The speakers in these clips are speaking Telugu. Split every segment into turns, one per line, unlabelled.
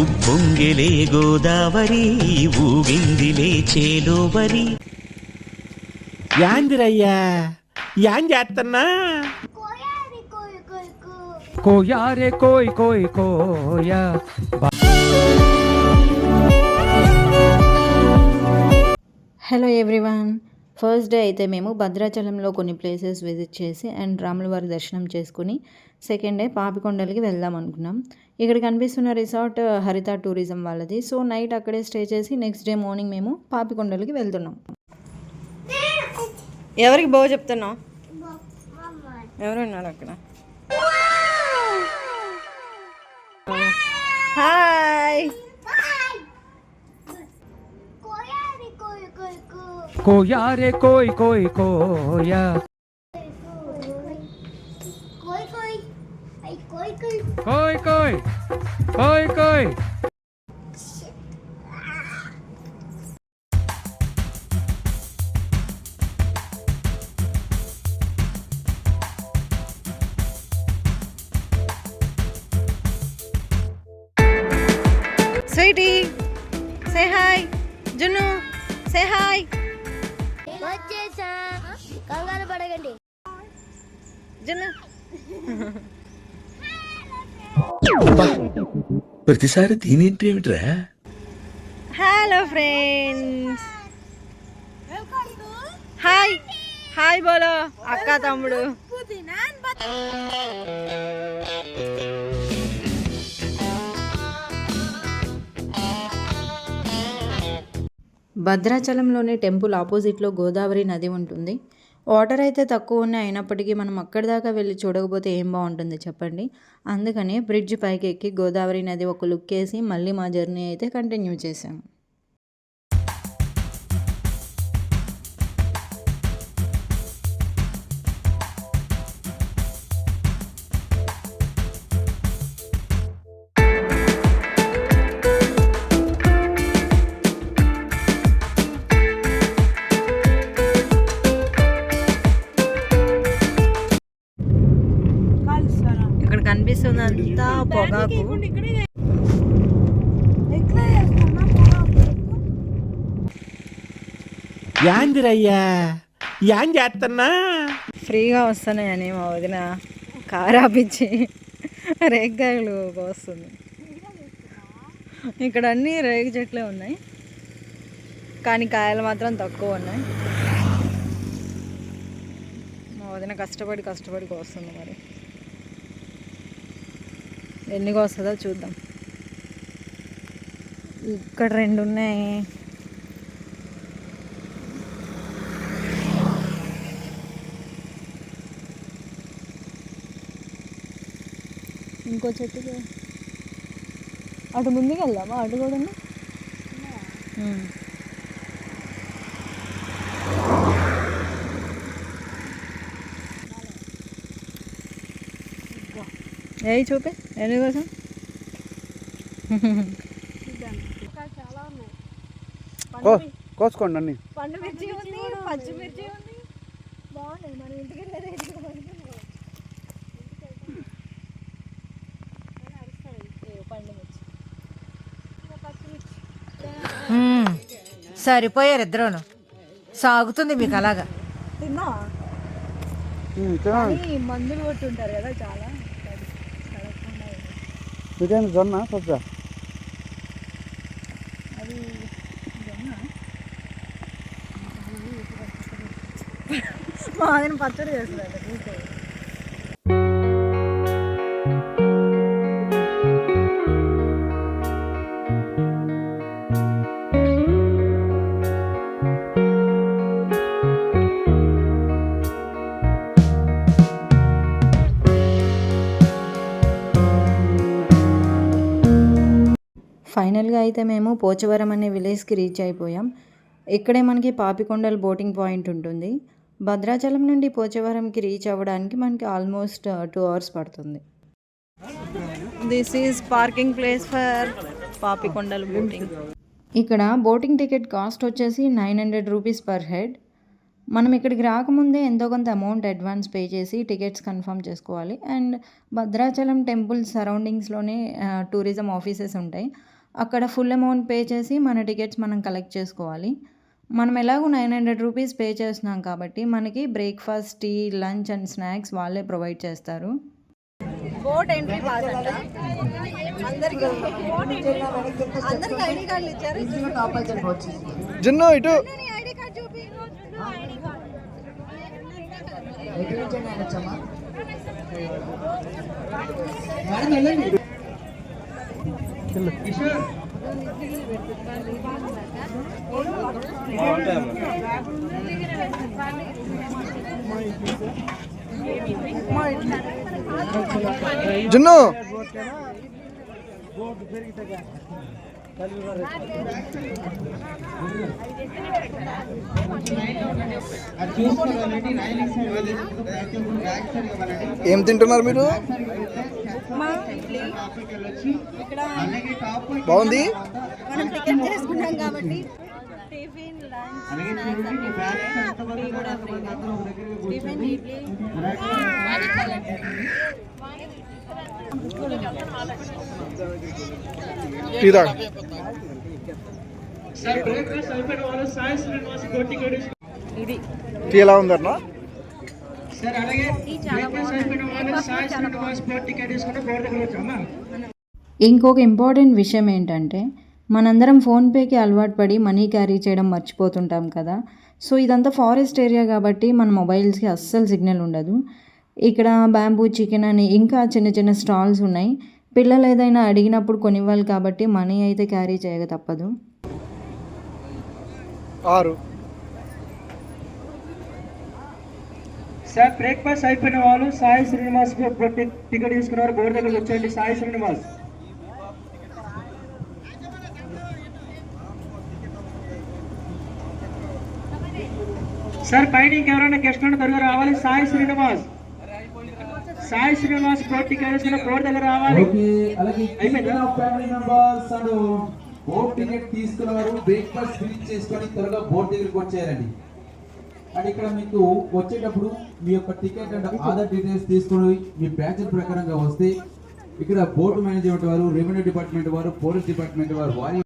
ఉప్పొంగిలే గోదావరి ఊగిందిలే చేలోవరి.
యాందిరయ్యా యాం చేస్తున్నా
కోయారే కోయ్ కోయ్ Koya.
Hello everyone, first day అయితే మేము భద్రాచలంలో కొన్ని ప్లేసెస్ విజిట్ చేసి అండ్ రాములవారి దర్శనం చేసుకుని సెకండ్ డే పాపికొండలకి వెళ్దాం అనుకున్నాం. ఇక్కడ కనిపిస్తున్న రిసార్ట్ హరిత టూరిజం వాళ్ళది. సో నైట్ అక్కడే స్టే చేసి నెక్స్ట్ డే మార్నింగ్ మేము పాపికొండలకి వెళ్తున్నాం. ఎవరికి బాగా చెప్తున్నావు? ఎవరు ఉన్నారు అక్కడ? హాయ్.
కోయారే కోయ్ కోయ్ కోయా. కోయ్ కోయ్ కోయ్ కోయ్.
స్వీటీ సే హాయ్. జున్ను సే హాయ్.
వచ్చేసా, కంగారు పడకండి.
జున్ను
ప్రతిసారి దీనేంటి ఏమిట్రా?
హలో ఫ్రెండ్స్, హాయ్ హాయ్ బోలో అక్క తమ్ముడు. భద్రాచలంలోని టెంపుల్ ఆపోజిట్లో గోదావరి నది ఉంటుంది. వాటర్ అయితే తక్కువ ఉన్నాయి, అయినప్పటికీ మనం అక్కడి దాకా వెళ్ళి చూడకపోతే ఏం బాగుంటుంది చెప్పండి. అందుకని బ్రిడ్జ్ పైకి ఎక్కి గోదావరి నది ఒక లుక్ వేసి మళ్ళీ మా జర్నీ అయితే కంటిన్యూ చేసాము. ఇక్కడ కనిపిస్తుందంతా పొగాకు.
యాందిరయ్యా యాం చేస్తున్నా
ఫ్రీగా వస్తున్నాయని మా వదిన కారు ఆపించి రేగ్గాయలు వస్తుంది. ఇక్కడ అన్నీ రేగి చెట్లే ఉన్నాయి, కానీ కాయలు మాత్రం తక్కువ ఉన్నాయి. మా వదిన కష్టపడి వస్తుంది. మరి ఎన్నిగా వస్తుందో చూద్దాం. ఇక్కడ 2 ఉన్నాయి. ఇంకో చెట్టుకి అటు ముందుకు వెళ్దామా? అటు కూడా ఏ చూపే ఎందుకోసం.
కోసుకోండి అన్ని.
పండు మిర్చి ఉంది, పచ్చిమిర్చి ఉంది, బాగున్నాయి. మనం ఇంటికి
సరిపోయారు ఇద్దరును. సాగుతుంది మీకు అలాగా.
తిన్నా మందులు కొట్టుంటారు కదా చాలా.
ఇదేనా జొన్న సజ్జ?
అది జొన్న. మా ఆయన పచ్చడి చేస్తారు. ఫైనల్గా అయితే మేము పోచవరం అనే విలేజ్కి రీచ్ అయిపోయాం. ఇక్కడే మనకి పాపికొండల బోటింగ్ పాయింట్ ఉంటుంది. భద్రాచలం నుండి పోచవరంకి రీచ్ అవ్వడానికి మనకి ఆల్మోస్ట్ 2 hours పడుతుంది. This is parking place for పాపికొండల బోటింగ్. ఇక్కడ బోటింగ్ టికెట్ కాస్ట్ వచ్చేసి 900 రూపీస్ పర్ హెడ్. మనం ఇక్కడికి రాకముందే ఎంతో కొంత అమౌంట్ అడ్వాన్స్ పే చేసి టికెట్స్ కన్ఫర్మ్ చేసుకోవాలి. అండ్ భద్రాచలం టెంపుల్ సరౌండింగ్స్లోనే టూరిజం ఆఫీసెస్ ఉంటాయి. అక్కడ ఫుల్ అమౌంట్ పే చేసి మన టికెట్స్ మనం కలెక్ట్ చేసుకోవాలి. మనం ఎలాగో 900 రూపీస్ పే చేస్తున్నాం కాబట్టి మనకి breakfast, tea, lunch and snacks వాళ్ళే ప్రొవైడ్ చేస్తారు.
బోట్ ఎంట్రీ పాస్ అంట అందరికి ఐడి కార్డులు ఇచ్చారు.
జున్ను ఇటు
ఐడి కార్డు చూపి.
జున్ను ఏం తింటున్నారు మీరు? బాగుంది.
మనం టికెట్ చేసుకున్నాం కాబట్టి tiffin, lunch, tiffin, idli
tea తాగు. టీ ఎలా ఉందన్నా?
ఇంకొక ఇంపార్టెంట్ విషయం ఏంటంటే మనందరం ఫోన్పేకి అలవాటు పడి మనీ క్యారీ చేయడం మర్చిపోతుంటాం కదా. సో ఇదంతా ఫారెస్ట్ ఏరియా కాబట్టి మన మొబైల్స్కి అస్సలు సిగ్నల్ ఉండదు. ఇక్కడ బ్యాంబూ చికెన్ అని ఇంకా చిన్న చిన్న స్టాల్స్ ఉన్నాయి. పిల్లలు ఏదైనా అడిగినప్పుడు కొనివ్వాలి కాబట్టి మనీ అయితే క్యారీ చేయక తప్పదు.
6
సార్ బ్రేక్ఫాస్ట్ అయిపోయిన వాళ్ళు సాయి శ్రీనివాస్ టికెట్ తీసుకున్నారు. బోర్డు దగ్గర వచ్చేయండి. సాయి శ్రీనివాస్ సార్ పైన ఇంకెవరైనా గెస్ట్ త్వరగా రావాలి. సాయి శ్రీనివాస్ బోర్డు టికెట్ తీసుకున్న బోర్డు దగ్గర రావాలి.
బోర్డు టికెట్ తీసుకున్నారు. బ్రేక్ఫాస్ట్ ఫినిష్ చేసుకొని త్వరగా బోర్డు దగ్గరికి వచ్చేయాలండి. అండ్ ఇక్కడ మీకు వచ్చేటప్పుడు మీ యొక్క టికెట్ అండ్ ఆధార్ డీటెయిల్స్ తీసుకుని మీ బ్యాచ్ ప్రకారంగా వస్తే ఇక్కడ బోర్డు మేనేజ్మెంట్ వారు, రెవెన్యూ డిపార్ట్మెంట్ వారు, పోలీస్ డిపార్ట్మెంట్ వారు వారి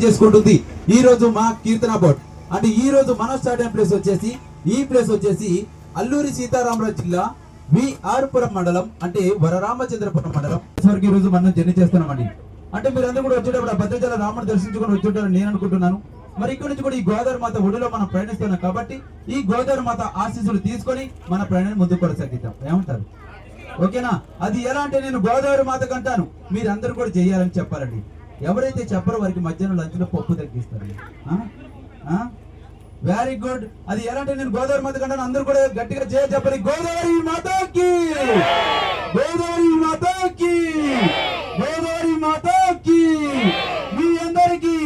చేసుకుంటుంది. ఈ రోజు మా కీర్తన బోట్ అంటే ఈ రోజు మన స్టాడియం ప్లేస్ వచ్చేసి ఈ ప్లేస్ వచ్చేసి అల్లూరి సీతారామరాజు జిల్లా విఆర్పురం మండలం అంటే వరరామచంద్రపురం మండలం వరకు ఈ రోజు మనం జర్నీ చేస్తున్నామండి. అంటే మీరందరూ కూడా వచ్చేటప్పుడు భద్రాచల రాముడు దర్శించుకొని వచ్చేటారని నేను అనుకుంటున్నాను. మరి ఇక్కడ నుంచి కూడా ఈ గోదావరి మాత ఒడిలో మనం ప్రయాణిస్తున్నాం కాబట్టి ఈ గోదావరి మాత ఆశీస్సులు తీసుకొని మన ప్రయాణాన్ని ముందుకు కొనసాగిద్దాం. ఏమంటారు? ఓకేనా? అది ఎలా అంటే నేను గోదావరి మాత కంటాను, మీరందరూ కూడా చేయాలని చెప్పాలండి. ఎవరైతే చెప్పరో వారికి మధ్యాహ్నం లంచ్ లో పప్పు తగ్గిస్తారు. Very good. అది ఎలా అంటే నేను గోదావరి మాత కంటాను, అందరూ కూడా గట్టిగా చెప్పాలి. గోదావరి మాతకి, గోదావరి మాతకి, గోదావరి మాతకి. మీ అందరికి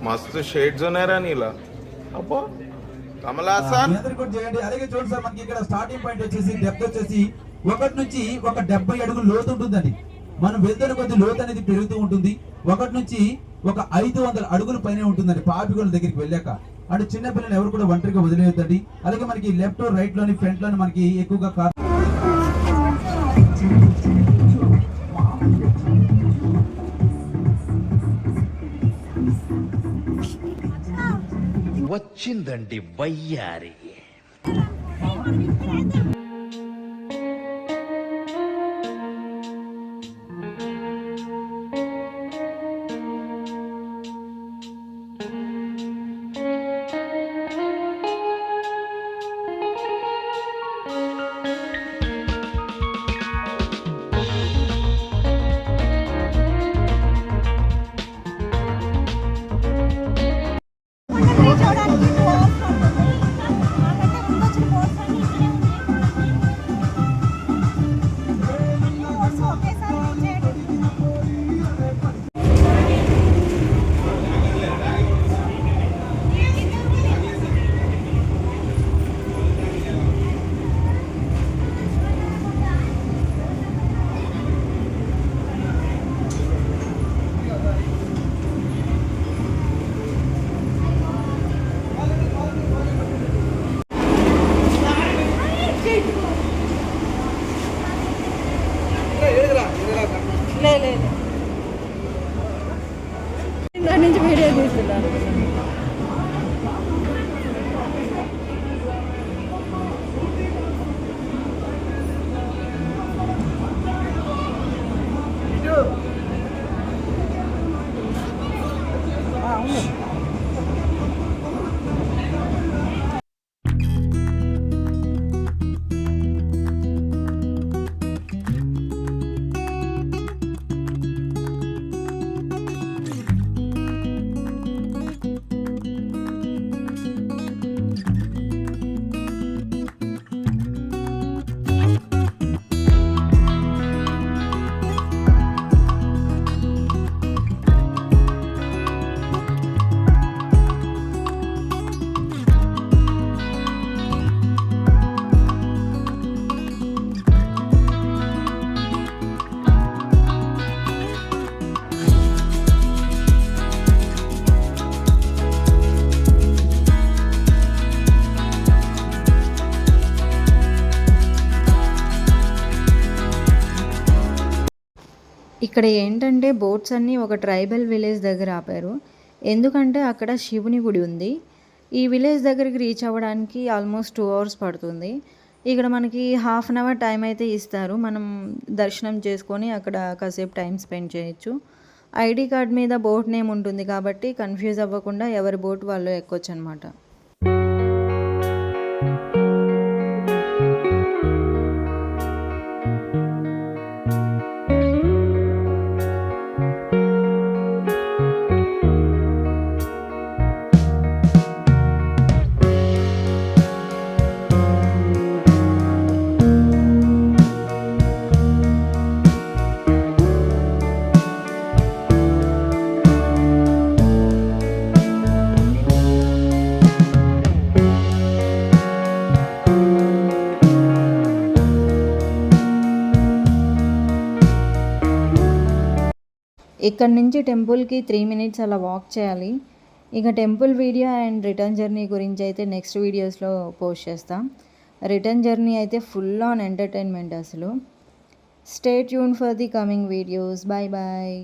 मस्त शेड्स नाही नीला
మీ అందరికీ కూడా చేయండి. అలాగే చూడండి సార్, మనకి ఇక్కడ స్టార్టింగ్ పాయింట్ వచ్చేసి డెప్త్ వచ్చేసి 1 నుంచి 70 అడుగులు లోతు ఉంటుందండి. మనం వెళ్తున్న కొద్ది లోతు అనేది పెరుగుతూ ఉంటుంది. 1 నుంచి 500 అడుగుల పైన ఉంటుందండి పాపికొండ దగ్గరికి వెళ్ళాక. అంటే చిన్న పిల్లలు ఎవరు కూడా ఒంటరిగా వదిలేయొద్దండి. అలాగే మనకి లెఫ్ట్ రైట్ లోని ఫ్రంట్ లోని మనకి ఎక్కువగా కార్
వచ్చిందండి వయ్యారి.
చూడడానికి పోర్స్ ఉంటుంది. నాకంటే ముందు వచ్చిన పోర్స్ అన్ని ఇక్కడే ఉన్నాయి. పోర్స్ ఒకేసారి చేయండి. దాని నుంచి వీడియో తీస్తున్నాను.
ఇక్కడ ఏంటంటే బోట్స్ అన్నీ ఒక ట్రైబల్ విలేజ్ దగ్గర ఆపారు. ఎందుకంటే అక్కడ శివుని గుడి ఉంది. ఈ విలేజ్ దగ్గరికి రీచ్ అవ్వడానికి ఆల్మోస్ట్ 2 hours పడుతుంది. ఇక్కడ మనకి 1/2 hour టైం అయితే ఇస్తారు. మనం దర్శనం చేసుకొని అక్కడ కాసేపు టైం స్పెండ్ చేయొచ్చు. ఐడి కార్డ్ మీద బోట్ నేమ్ ఉంటుంది కాబట్టి కన్ఫ్యూజ్ అవ్వకుండా ఎవరి బోట్ వాళ్ళు ఎక్కొచ్చు అనమాట. ఇక్కడ నుంచి టెంపుల్కి 3 minutes అలా వాక్ చేయాలి. ఇక temple video and return journey గురించి అయితే నెక్స్ట్ వీడియోస్లో పోస్ట్ చేస్తాం. రిటర్న్ జర్నీ అయితే ఫుల్ ఆన్ ఎంటర్టైన్మెంట్ అసలు. Stay tune for the coming videos. Bye bye.